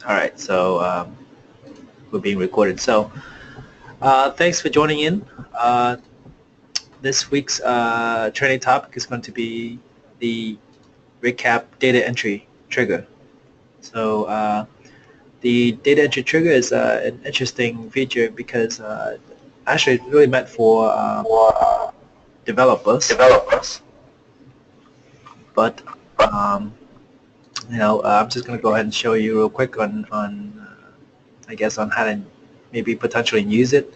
All right, so we're being recorded. So thanks for joining in. This week's training topic is going to be the REDCap data entry trigger. So the data entry trigger is an interesting feature because actually it's really meant for developers, developers. but um, I'm just going to go ahead and show you real quick on I guess on how to maybe potentially use it.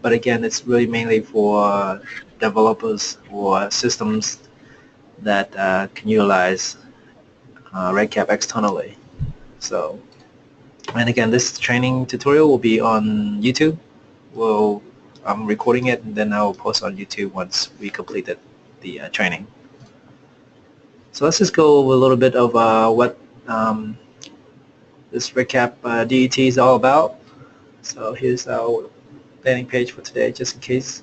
But again, it's really mainly for developers or systems that can utilize REDCap externally. So, and again, this training tutorial will be on YouTube. I'm recording it and then I'll post on YouTube once we completed the training. So let's just go over a little bit of what this REDCap DET is all about. So here's our landing page for today, just in case.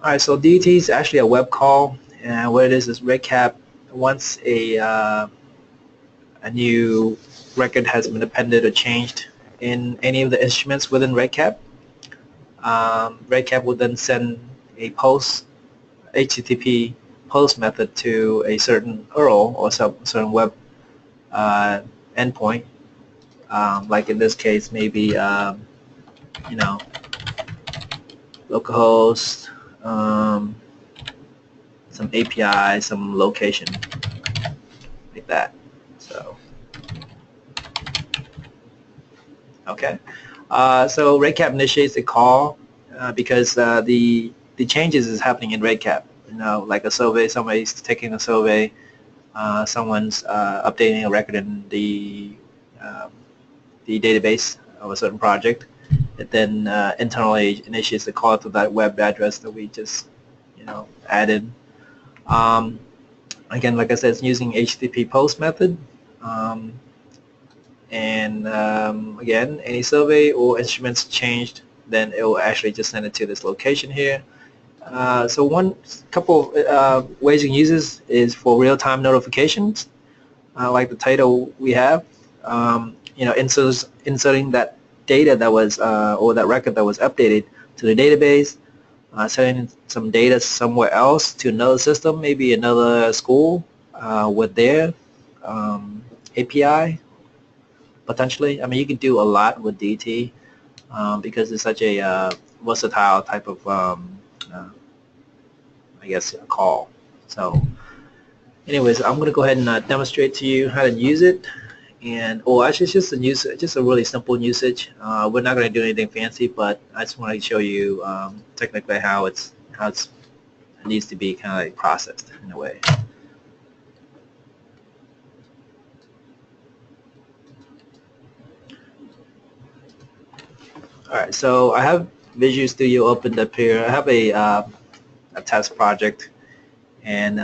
All right, so DET is actually a web call, and what it is REDCap. Once a new record has been appended or changed in any of the instruments within REDCap, REDCap will then send a post, HTTP post method to a certain URL or certain web endpoint. Like in this case, maybe localhost, some API, some location, like that. So, okay. So REDCap initiates a call because the changes is happening in REDCap. Like a survey, somebody's taking a survey, someone's updating a record in the database of a certain project. It then internally initiates the call to that web address that we just added. Again, like I said, it's using HTTP post method. Again, any survey or instruments changed, then it will actually just send it to this location here. So one couple of ways you can use this is for real-time notifications, like the title we have. Inserting that data that was or that record that was updated to the database, sending some data somewhere else to another system, maybe another school with their API potentially. I mean, you can do a lot with DT because it's such a versatile type of I guess a call. So anyways, I'm going to go ahead and demonstrate to you how to use it. Actually, it's just a really simple usage. We're not going to do anything fancy, but I just want to show you technically how it needs to be kind of like processed in a way. All right, so I have Visual Studio opened up here. I have a test project, and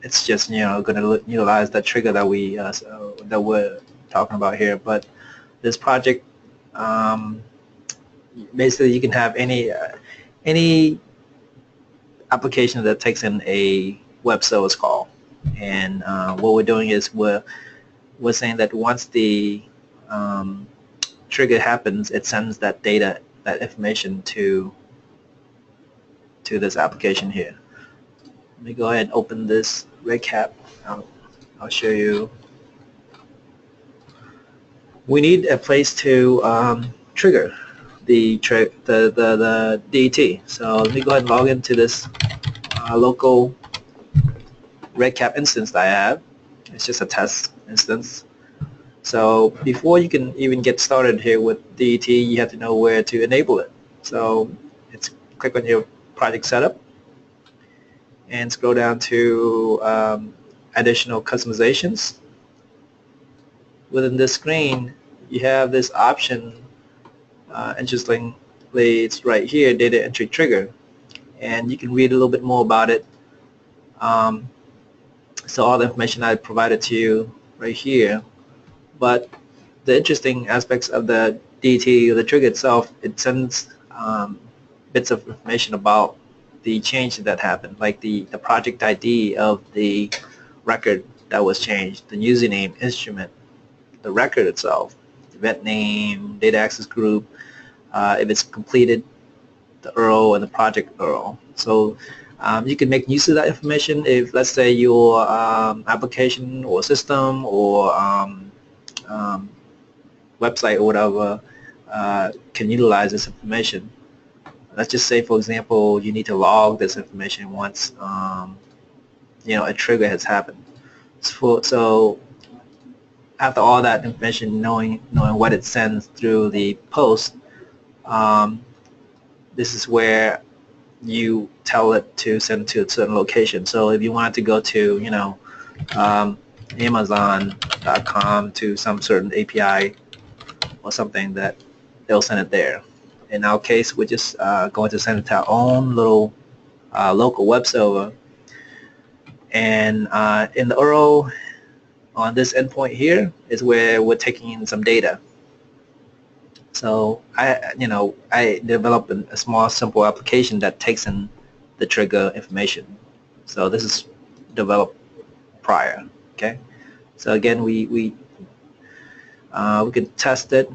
it's just going to utilize that trigger that we're talking about here. But this project, basically, you can have any application that takes in a web service call, and what we're doing is we're saying that once the trigger happens, it sends that data, that information to this application here. Let me go ahead and open this REDCap. I'll show you. We need a place to trigger the DET. So let me go ahead and log into this local REDCap instance that I have. It's just a test instance. So before you can even get started here with DET, you have to know where to enable it. So it's click on your project setup and scroll down to additional customizations. Within this screen, you have this option. Interestingly, it's right here, data entry trigger, and you can read a little bit more about it. So all the information I provided to you right here. But the interesting aspects of the DET, the trigger itself, it sends bits of information about the change that happened, like the project ID of the record that was changed, the username, instrument, the record itself, event name, data access group, if it's completed, the URL and the project URL. So you can make use of that information if, let's say, your application or system or website or whatever can utilize this information. Let's just say, for example, you need to log this information once a trigger has happened. So after all that information, knowing what it sends through the post, this is where you tell it to send to a certain location. So if you want to go to Amazon.com to some certain API or something, that they'll send it there. In our case, we're just going to send it to our own little local web server, and in the URL on this endpoint here is where we're taking in some data. So I developed a small simple application that takes in the trigger information. So this is developed prior. Okay. So again, we can test it.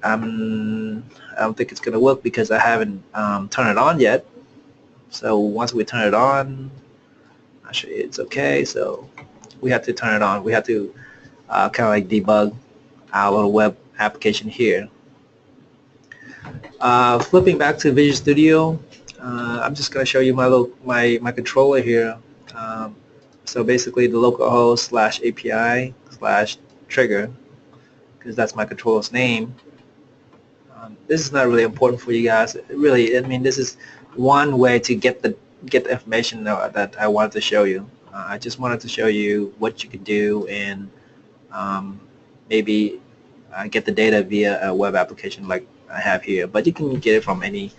I don't think it's going to work because I haven't turned it on yet. So once we turn it on, I'll show you it's okay. So we have to turn it on. We have to kind of like debug our little web application here. Flipping back to Visual Studio, I'm just going to show you my controller here. So basically the localhost /API/trigger, because that's my controller's name. This is not really important for you guys. Really, I mean, this is one way to get the information that I wanted to show you. I just wanted to show you what you could do and maybe get the data via a web application like I have here. But you can get it from you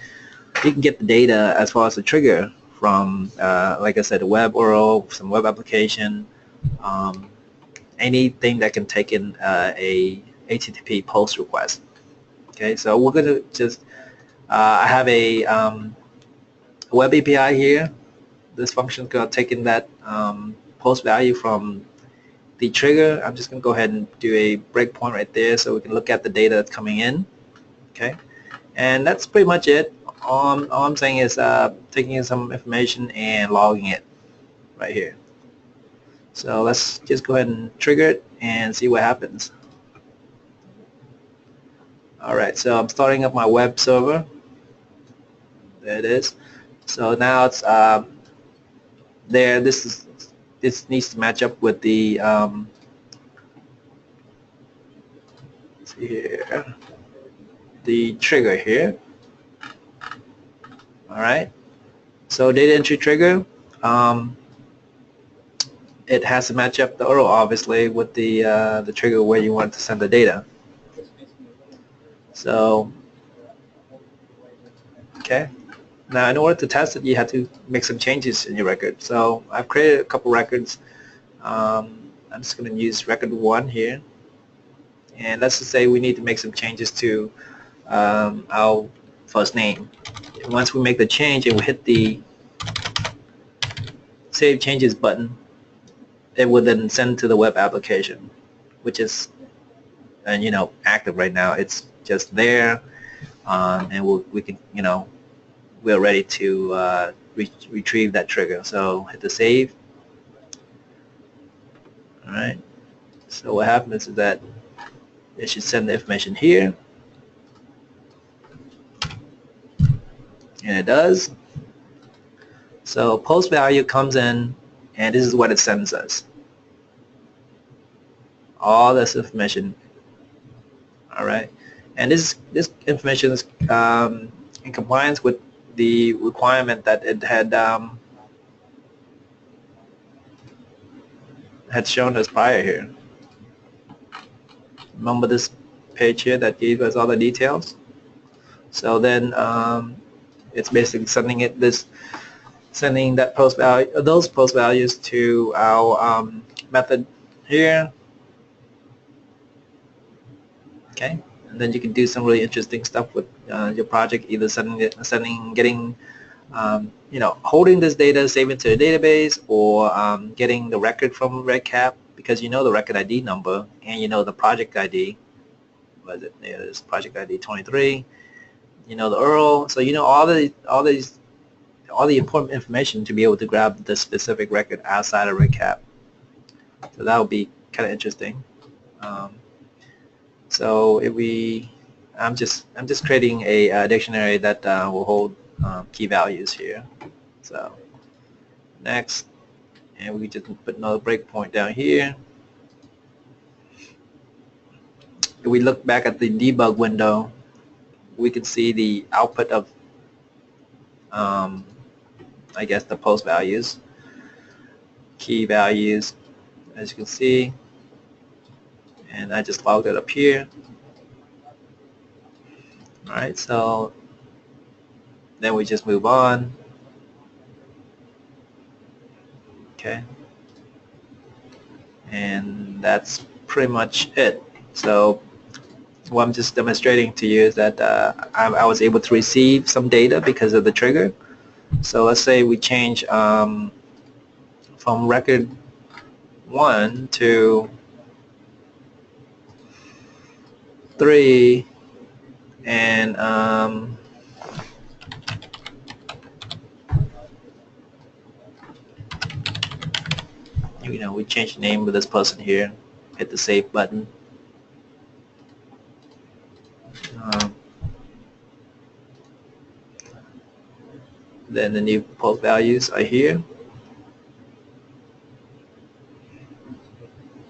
can get the data as far as the trigger from, like I said, a web URL, some web application, anything that can take in a HTTP post request. Okay, so we're going to just, I have a web API here. This function is going to take in that post value from the trigger. I'm just going to go ahead and do a breakpoint right there so we can look at the data that's coming in. Okay, and that's pretty much it. All I'm saying is taking in some information and logging it right here. So let's just go ahead and trigger it and see what happens. Alright, so I'm starting up my web server. There it is. So now it's there. This needs to match up with the let's see here, the trigger here. Alright, so data entry trigger, it has to match up the URL obviously with the trigger where you want to send the data. So, okay. Now, in order to test it, you have to make some changes in your record. So, I've created a couple records. I'm just going to use record 1 here. And let's just say we need to make some changes to our first name. And once we make the change and we hit the Save Changes button, it will then send to the web application, which is active right now. It's just there, and we can we're ready to retrieve that trigger. So hit the save. All right. So what happens is that it should send the information here, and it does. So post value comes in, and this is what it sends us. All this information. All right. And this information is in compliance with the requirement that it had shown us prior here. Remember this page here that gave us all the details? So then it's basically sending that post value, those post values to our method here. Okay. And then you can do some really interesting stuff with your project, either holding this data, saving it to a database, or getting the record from REDCap because you know the record ID number and you know the project ID. Was it? Yeah, it's project ID 23. You know the URL, so you know all the important information to be able to grab the specific record outside of REDCap. So that would be kind of interesting. So if I'm just creating a dictionary that will hold key values here. So next, and we just put another breakpoint down here. If we look back at the debug window, we can see the output of I guess the post values, key values, as you can see, and I just logged it up here. Alright, so then we just move on. Okay, and that's pretty much it. So what I'm just demonstrating to you is that I was able to receive some data because of the trigger. So let's say we change from record 1 to 3, and you know, we change the name of this person here, hit the save button. Then the new post values are here.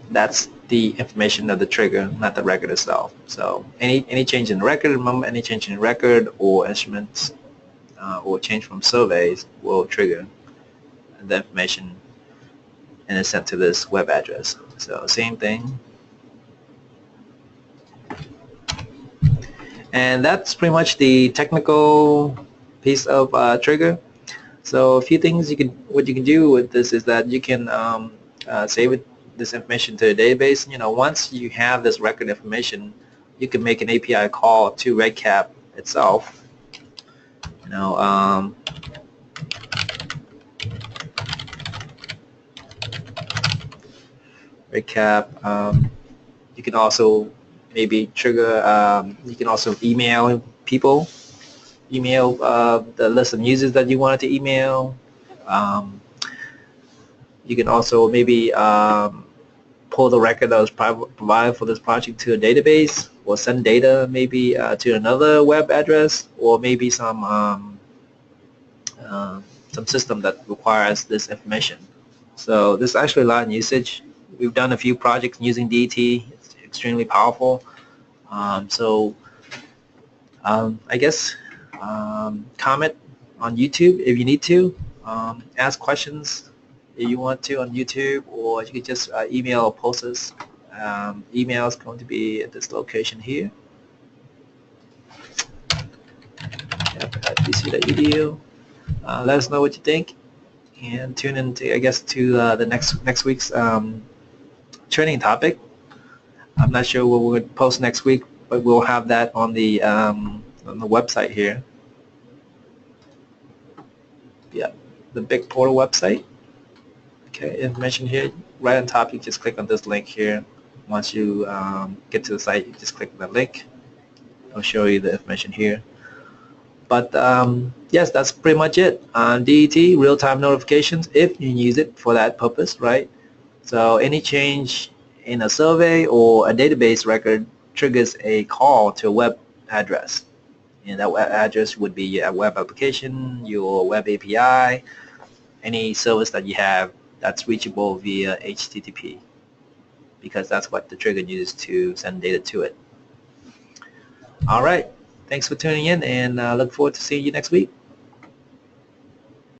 That's the information of the trigger, not the record itself. So any change in the record, remember, any change in record or instruments or change from surveys will trigger the information and it's sent to this web address. So same thing. And that's pretty much the technical piece of trigger. So a few things what you can do with this is that you can save this information to a database. You know, once you have this record information, you can make an API call to REDCap itself. You know, REDCap. You can also maybe trigger. You can also email people. Email the list of users that you wanted to email. You can also maybe pull the record that was provided for this project to a database, or send data maybe to another web address, or maybe some system that requires this information. So there's actually a lot in usage. We've done a few projects using DET. It's extremely powerful. I guess comment on YouTube if you need to. Ask questions if you want to on YouTube, or you can just email or post us. Email is going to be at this location here. At bc.edu. Let us know what you think, and tune in to, I guess, to the next week's training topic. I'm not sure what we'll post next week, but we'll have that on the website here. Yeah, the Big Portal website. Okay, information here right on top. You just click on this link here. Once you get to the site, you just click on the link. I'll show you the information here. But yes, that's pretty much it. DET, real-time notifications, if you use it for that purpose, right? So any change in a survey or a database record triggers a call to a web address. And that web address would be a web application, your web API, any service that you have that's reachable via HTTP, because that's what the trigger uses to send data to it. All right. Thanks for tuning in, and look forward to seeing you next week.